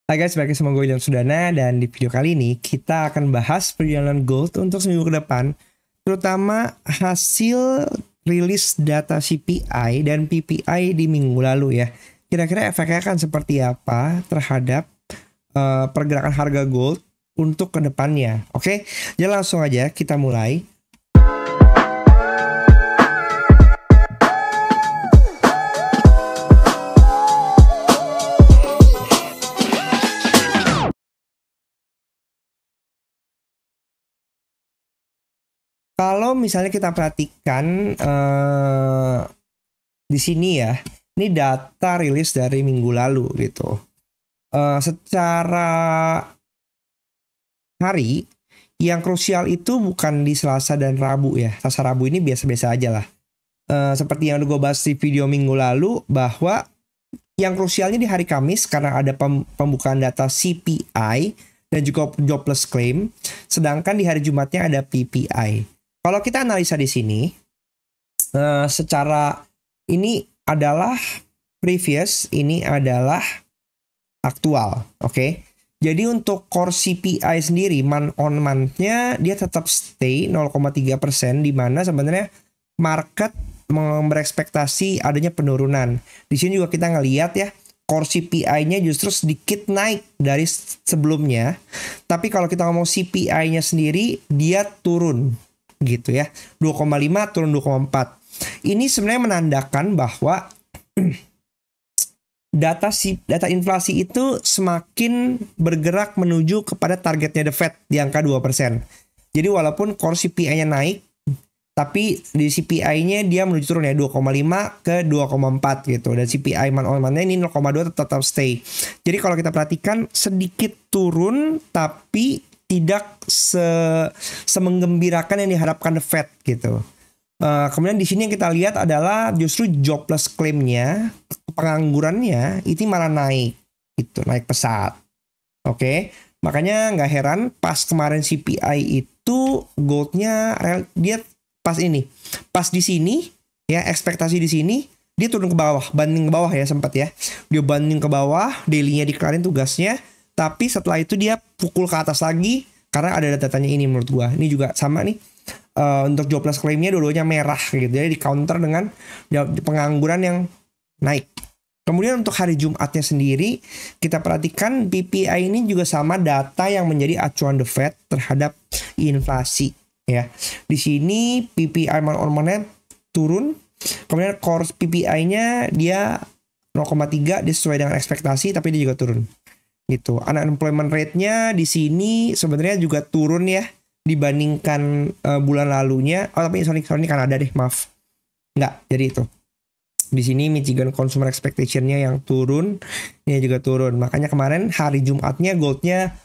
Hai guys, balik lagi sama gue William Sudana dan di video kali ini kita akan bahas perjalanan gold untuk seminggu ke depan, terutama hasil rilis data CPI dan PPI di minggu lalu ya. Kira-kira efeknya akan seperti apa terhadap pergerakan harga gold untuk ke depannya. Oke, jadi langsung aja kita mulai. Kalau misalnya kita perhatikan di sini ya, ini data rilis dari minggu lalu gitu. Secara hari yang krusial itu bukan di Selasa dan Rabu ya. Selasa Rabu ini biasa-biasa aja lah. Seperti yang udah gue bahas di video minggu lalu, bahwa yang krusialnya di hari Kamis karena ada pembukaan data CPI dan juga jobless claim. Sedangkan di hari Jumatnya ada PPI. Kalau kita analisa di sini, secara ini adalah previous, ini adalah aktual, oke? Jadi untuk core CPI sendiri, month on month-nya dia tetap stay 0,3%, di mana sebenarnya market berekspektasi adanya penurunan. Di sini juga kita ngelihat ya, core CPI-nya justru sedikit naik dari sebelumnya. Tapi kalau kita ngomong CPI-nya sendiri, dia turun gitu ya, 2,5 turun 2,4. Ini sebenarnya menandakan bahwa data inflasi itu semakin bergerak menuju kepada targetnya The Fed di angka 2%. Jadi walaupun core CPI-nya naik, tapi di CPI-nya dia menuju turun ya, 2,5 ke 2,4 gitu. Dan CPI month-on-month-nya ini 0,2 tetap stay. Jadi kalau kita perhatikan sedikit turun, tapi tidak semenggembirakan yang diharapkan The Fed gitu. Kemudian di sini yang kita lihat adalah justru jobless claim-nya, penganggurannya itu malah naik gitu, naik pesat. Oke, makanya nggak heran pas kemarin CPI itu goldnya dia pas di sini ya, ekspektasi di sini dia turun ke bawah, banding ke bawah ya, sempat ya, dia banding ke bawah, daily-nya dikelarin tugasnya. Tapi setelah itu dia pukul ke atas lagi karena ada datanya ini menurut gua. Ini juga sama nih, untuk jobless claim-nya dua-duanya merah gitu. Jadi di counter dengan pengangguran yang naik. Kemudian untuk hari Jumatnya sendiri, kita perhatikan PPI ini juga sama, data yang menjadi acuan The Fed terhadap inflasi ya. Di sini PPI month-on-month turun. Kemudian core PPI-nya dia 0,3, dia sesuai dengan ekspektasi tapi dia juga turun. Gitu. Unemployment rate-nya di sini sebenarnya juga turun ya dibandingkan bulan lalunya. Oh tapi sorry Kanada deh, maaf. Nggak, jadi itu. Di sini Michigan Consumer Expectation-nya yang turun, ini juga turun. Makanya kemarin hari Jumatnya goldnya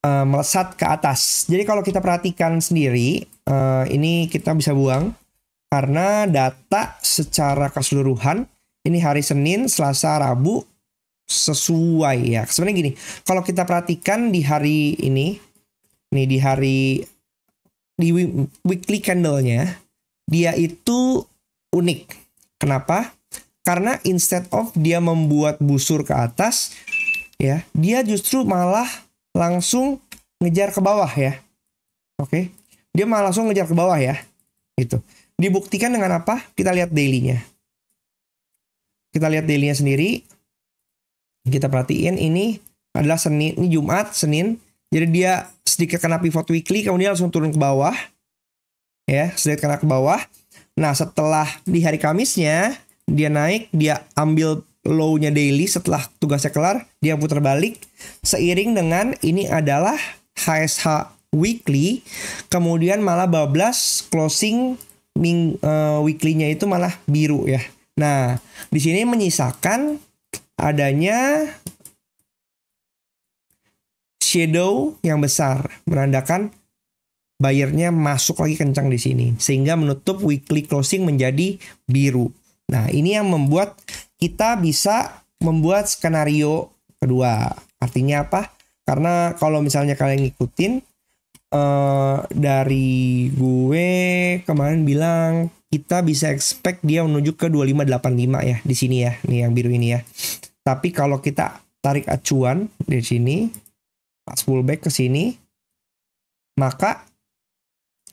melesat ke atas. Jadi kalau kita perhatikan sendiri, ini kita bisa buang karena data secara keseluruhan ini hari Senin, Selasa, Rabu sesuai ya. Sebenarnya gini, kalau kita perhatikan di hari ini, nih di weekly candle-nya, dia itu unik. Kenapa? Karena instead of dia membuat busur ke atas, ya, dia justru malah langsung ngejar ke bawah ya. Oke, dia malah langsung ngejar ke bawah ya. Gitu. Dibuktikan dengan apa? Kita lihat daily-nya. Kita lihat daily-nya sendiri. Kita perhatiin ini adalah Senin, ini Jumat, Senin. Jadi dia sedikit kena pivot weekly, kemudian langsung turun ke bawah. Ya, sedikit kena ke bawah. Nah, setelah di hari Kamisnya, dia naik, dia ambil low-nya daily setelah tugasnya kelar, dia putar balik. Seiring dengan ini adalah HSH weekly, kemudian malah bablas closing weekly-nya itu malah biru ya. Nah, di sini menyisakan adanya shadow yang besar, menandakan buyernya masuk lagi kencang di sini, sehingga menutup weekly closing menjadi biru. Nah, ini yang membuat kita bisa membuat skenario kedua. Artinya apa? Karena kalau misalnya kalian ngikutin dari gue kemarin bilang kita bisa expect dia menuju ke 2585 ya di sini ya, nih yang biru ini ya. Tapi kalau kita tarik acuan di sini, pas pullback ke sini, maka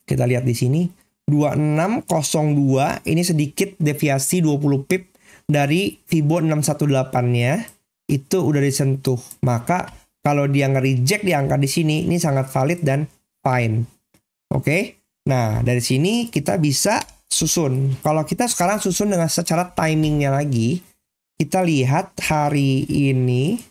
kita lihat di sini 2602 ini sedikit deviasi 20 pip dari Fibo 618-nya itu udah disentuh. Maka kalau dia nge-reject di angka di sini, ini sangat valid dan fine. Oke. Nah, dari sini kita bisa susun. Kalau kita sekarang susun dengan secara timingnya lagi, kita lihat hari ini,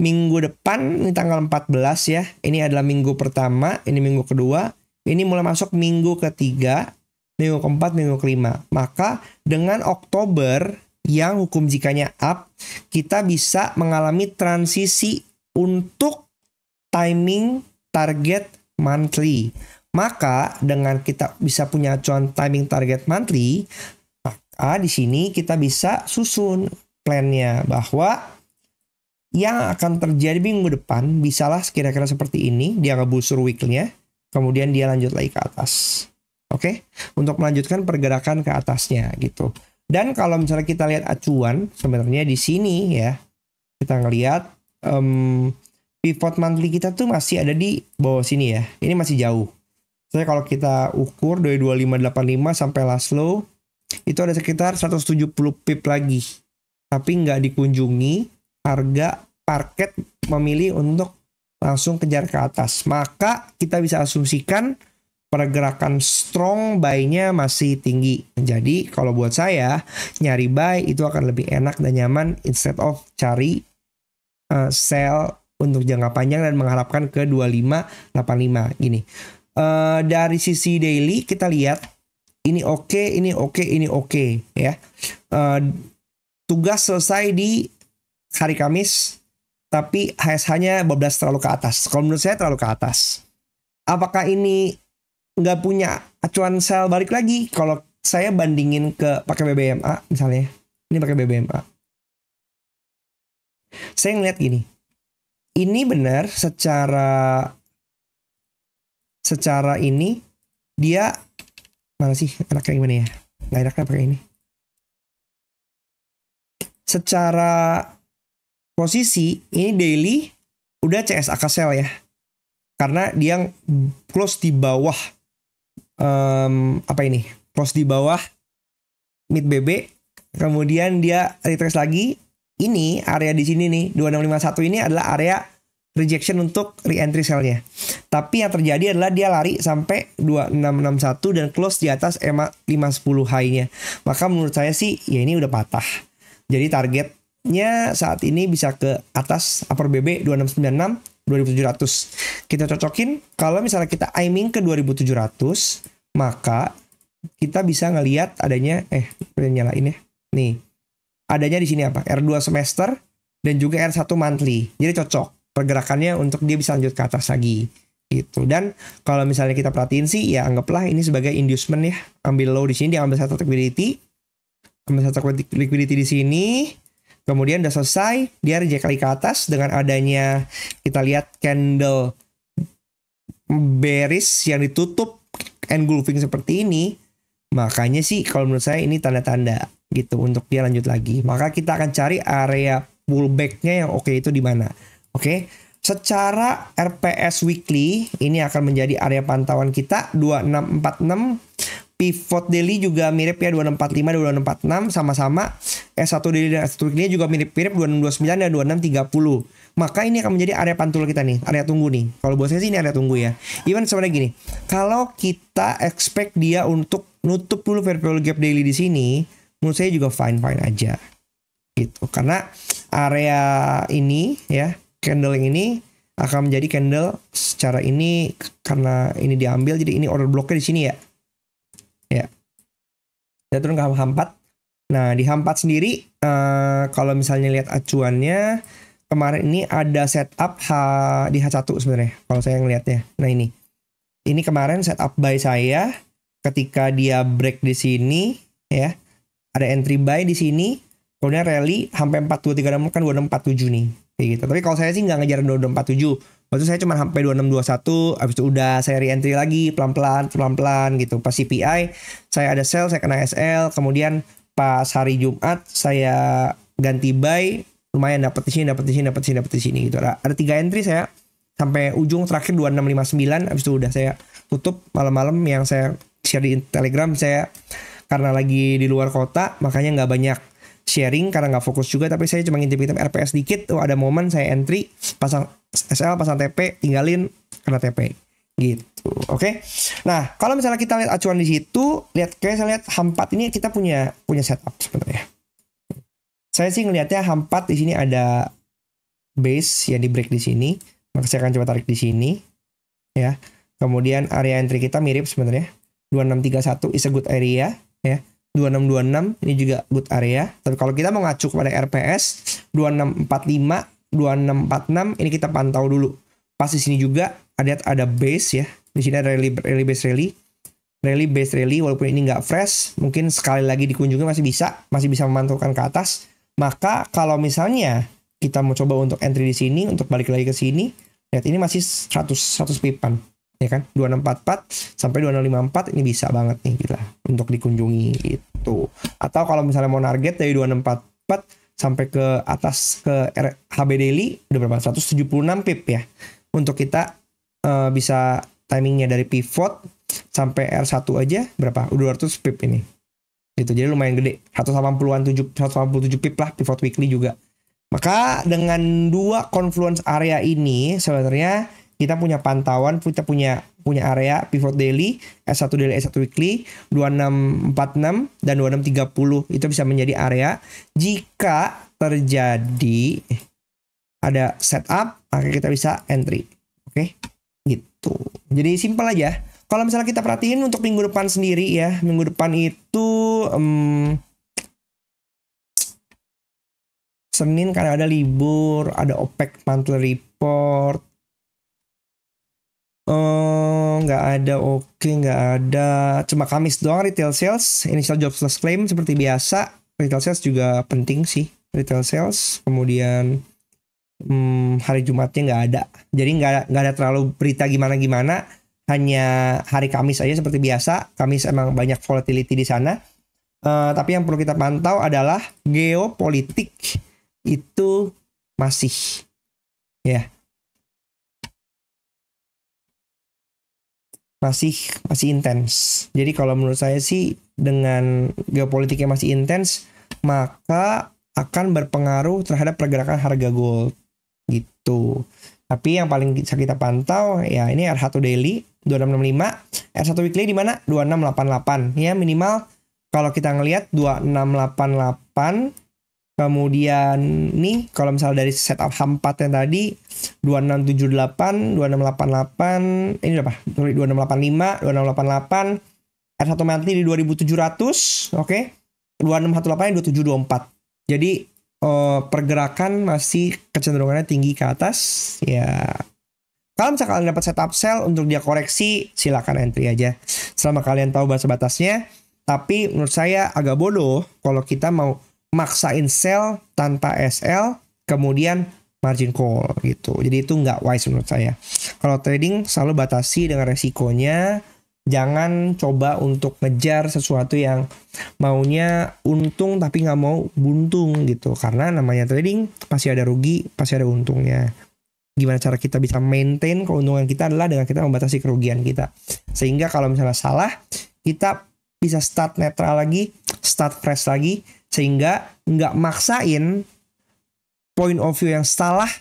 minggu depan, ini tanggal 14 ya. Ini adalah minggu pertama, ini minggu kedua. Ini mulai masuk minggu ketiga, minggu keempat, minggu kelima. Maka dengan Oktober yang hukum jikanya up, kita bisa mengalami transisi untuk timing target monthly. Maka dengan kita bisa punya acuan timing target monthly, maka di sini kita bisa susun plannya bahwa yang akan terjadi minggu depan bisalah kira-kira seperti ini. Dia ngebusur weekly-nya, kemudian dia lanjut lagi ke atas. Oke, untuk melanjutkan pergerakan ke atasnya gitu. Dan kalau misalnya kita lihat acuan, sebenarnya di sini ya, kita ngelihat pivot monthly kita tuh masih ada di bawah sini ya. Ini masih jauh. Jadi kalau kita ukur dari 2585 sampai last low, itu ada sekitar 170 pip lagi. Tapi nggak dikunjungi, harga parket memilih untuk langsung kejar ke atas. Maka kita bisa asumsikan pergerakan strong buy-nya masih tinggi. Jadi kalau buat saya, nyari buy itu akan lebih enak dan nyaman instead of cari sell untuk jangka panjang dan mengharapkan ke 2585 gini. Dari sisi daily kita lihat ini oke, ini oke, ini oke ya. Tugas selesai di hari Kamis, tapi HSH-nya 12 terlalu ke atas. Kalau menurut saya terlalu ke atas. Apakah ini nggak punya acuan sell balik lagi? Kalau saya bandingin ke pakai BBMA misalnya, ini pakai BBMA. Saya ngeliat gini, ini benar secara ini dia mana sih enaknya gimana ya? Nggak enaknya pakai ini. Secara posisi ini daily udah CSAK sell ya, karena dia close di bawah close di bawah mid BB, kemudian dia retrace lagi. Ini area di sini nih 2651 ini adalah area rejection untuk re-entry sell-nya. Tapi yang terjadi adalah dia lari sampai 2661 dan close di atas EMA 510 high-nya. Maka menurut saya sih ya ini udah patah. Jadi targetnya saat ini bisa ke atas upper BB 2696, 2700. Kita cocokin kalau misalnya kita aiming ke 2700, maka kita bisa ngelihat adanya nyalain ya. Nih. Adanya di sini apa? R2 semester dan juga R1 monthly. Jadi cocok pergerakannya untuk dia bisa lanjut ke atas lagi gitu. Dan kalau misalnya kita perhatiin sih ya anggaplah ini sebagai inducement ya. Ambil low di sini, dia ambil satu liquidity. Ambil satu liquidity di sini. Kemudian udah selesai, dia reject kali ke atas dengan adanya kita lihat candle bearish yang ditutup engulfing seperti ini. Makanya sih kalau menurut saya ini tanda-tanda gitu untuk dia lanjut lagi. Maka kita akan cari area pullback-nya yang oke itu di mana. Oke, secara RPS weekly ini akan menjadi area pantauan kita 2646. Pivot daily juga mirip ya 2645, 2646 sama-sama. S1 daily dan S1 weekly juga mirip-mirip 2629 dan 2630. Maka ini akan menjadi area pantul kita nih, area tunggu nih. Kalau buat saya sih ini area tunggu ya. Even sebenarnya gini, kalau kita expect dia untuk nutup dulu fair value gap daily di sini, menurut saya juga fine-fine aja. Gitu. Karena area ini ya, candle yang ini akan menjadi candle secara ini karena ini diambil, jadi ini order blocknya di sini ya. Ya. Kita turun ke H4. Nah, di H4 sendiri kalau misalnya lihat acuannya kemarin ini ada setup di H1 sebenarnya kalau saya ngelihatnya. Nah, ini kemarin setup buy saya ketika dia break di sini ya. Ada entry buy di sini, kemudian rally sampai 4236 kan 2647 nih. Kayak gitu. Tapi kalau saya sih nggak ngejar 2247. Waktu saya cuma sampai 2621, habis itu udah saya re-entry lagi pelan-pelan gitu. Pas CPI saya ada sell, saya kena SL, kemudian pas hari Jumat saya ganti buy lumayan dapat di sini, dapat di sini, dapat di sini, dapat di sini gitu. Ada 3 entry saya sampai ujung terakhir 2659, habis itu udah saya tutup malam-malam yang saya share di Telegram. Saya karena lagi di luar kota makanya nggak banyak sharing karena nggak fokus juga, tapi saya cuma ngintip-ngintip RPS dikit. Tuh ada momen saya entry, pasang SL, pasang TP, tinggalin kena TP gitu. Oke. Nah, kalau misalnya kita lihat acuan di situ, kayak saya lihat H4 ini kita punya setup sebenarnya. Saya sih ngelihatnya H4 di sini ada base yang di break di sini, maka saya akan coba tarik di sini ya. Kemudian area entry kita mirip sebenarnya. 2631 is a good area ya. 2626 ini juga good area. Tapi kalau kita mau ngacu kepada RPS 2645, 2646 ini kita pantau dulu. Pas di sini juga ada base ya. Di sini ada rally base rally walaupun ini nggak fresh, mungkin sekali lagi dikunjungi masih bisa memantulkan ke atas. Maka kalau misalnya kita mau coba untuk entry di sini, untuk balik lagi ke sini, lihat ini masih 100 pipan. Ya kan, 2644 sampai 2654 ini bisa banget nih gila untuk dikunjungi gitu. Atau kalau misalnya mau target dari 2644 sampai ke atas ke HB daily udah berapa? 176 pip ya. Untuk kita bisa timingnya dari pivot sampai R1 aja berapa? Udah 200 pip ini. Gitu. Jadi lumayan gede. 187 pip lah pivot weekly juga. Maka dengan dua confluence area ini sebenarnya kita punya pantauan, kita punya area pivot daily, S1 daily, S1 weekly, 2646 dan 2630 itu bisa menjadi area jika terjadi ada setup, maka kita bisa entry. Oke, gitu. Jadi simpel aja. Kalau misalnya kita perhatiin untuk minggu depan sendiri ya, minggu depan itu Senin karena ada libur, ada OPEC monthly report. Nggak ada, nggak ada. Cuma Kamis doang retail sales, initial jobless claim seperti biasa. Retail sales juga penting sih, retail sales. Kemudian hari Jumatnya nggak ada. Jadi nggak ada terlalu berita gimana-gimana. Hanya hari Kamis aja seperti biasa. Kamis emang banyak volatility di sana. Tapi yang perlu kita pantau adalah geopolitik itu masih ya. Masih intens. Jadi kalau menurut saya sih dengan geopolitiknya masih intens, maka akan berpengaruh terhadap pergerakan harga gold gitu. Tapi yang paling bisa kita pantau ya ini R1 daily 2665, R1 weekly di mana 2688 ya, minimal kalau kita ngelihat 2688. Kemudian nih kalau misalnya dari setup H4 yang tadi 2678, 2688, ini berapa? 2685, 2688, R1 monthly di 2700, oke. 2618 2724. Jadi pergerakan masih kecenderungannya tinggi ke atas ya. Kalau misalkan kalian dapat setup sell untuk dia koreksi, silakan entry aja. Selama kalian tahu batas-batasnya. Tapi menurut saya agak bodoh kalau kita mau maksain sell tanpa SL, kemudian margin call gitu. Jadi itu nggak wise menurut saya. Kalau trading selalu batasi dengan resikonya. Jangan coba untuk ngejar sesuatu yang maunya untung tapi nggak mau buntung gitu. Karena namanya trading pasti ada rugi, pasti ada untungnya. Gimana cara kita bisa maintain keuntungan kita adalah dengan kita membatasi kerugian kita. Sehingga kalau misalnya salah, kita bisa start netral lagi, start fresh lagi, sehingga nggak maksain point of view yang salah,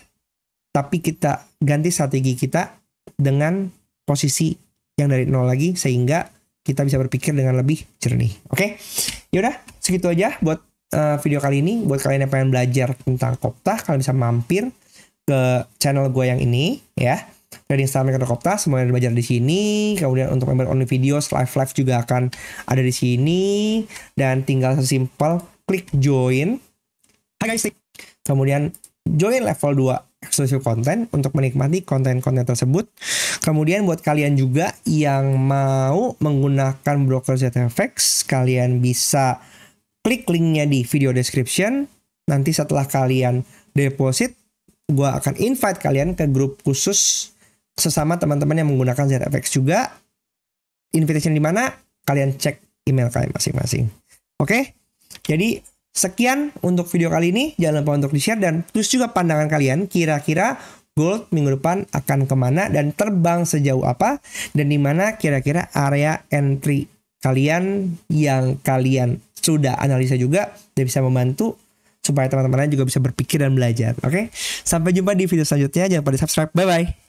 tapi kita ganti strategi kita dengan posisi yang dari nol lagi, sehingga kita bisa berpikir dengan lebih jernih. Oke, yaudah segitu aja buat video kali ini. Buat kalian yang pengen belajar tentang Kopta, kalian bisa mampir ke channel gue yang ini ya. Trading Style Maker Kopta, semuanya belajar di sini. Kemudian untuk member only videos, live juga akan ada di sini. Dan tinggal sesimpel klik join. Hai guys. Kemudian join level 2 exclusive content untuk menikmati konten-konten tersebut. Kemudian buat kalian juga yang mau menggunakan broker ZFX, kalian bisa klik linknya di video description. Nanti setelah kalian deposit, gue akan invite kalian ke grup khusus sesama teman-teman yang menggunakan ZFX juga. Invitation di mana? Kalian cek email kalian masing-masing. Oke? Jadi Sekian untuk video kali ini. Jangan lupa untuk di-share dan tulis juga pandangan kalian. Kira-kira gold minggu depan akan kemana dan terbang sejauh apa. Dan di mana kira-kira area entry kalian yang kalian sudah analisa juga. Dan bisa membantu supaya teman-teman juga bisa berpikir dan belajar. Oke? Sampai jumpa di video selanjutnya. Jangan lupa di subscribe. Bye-bye.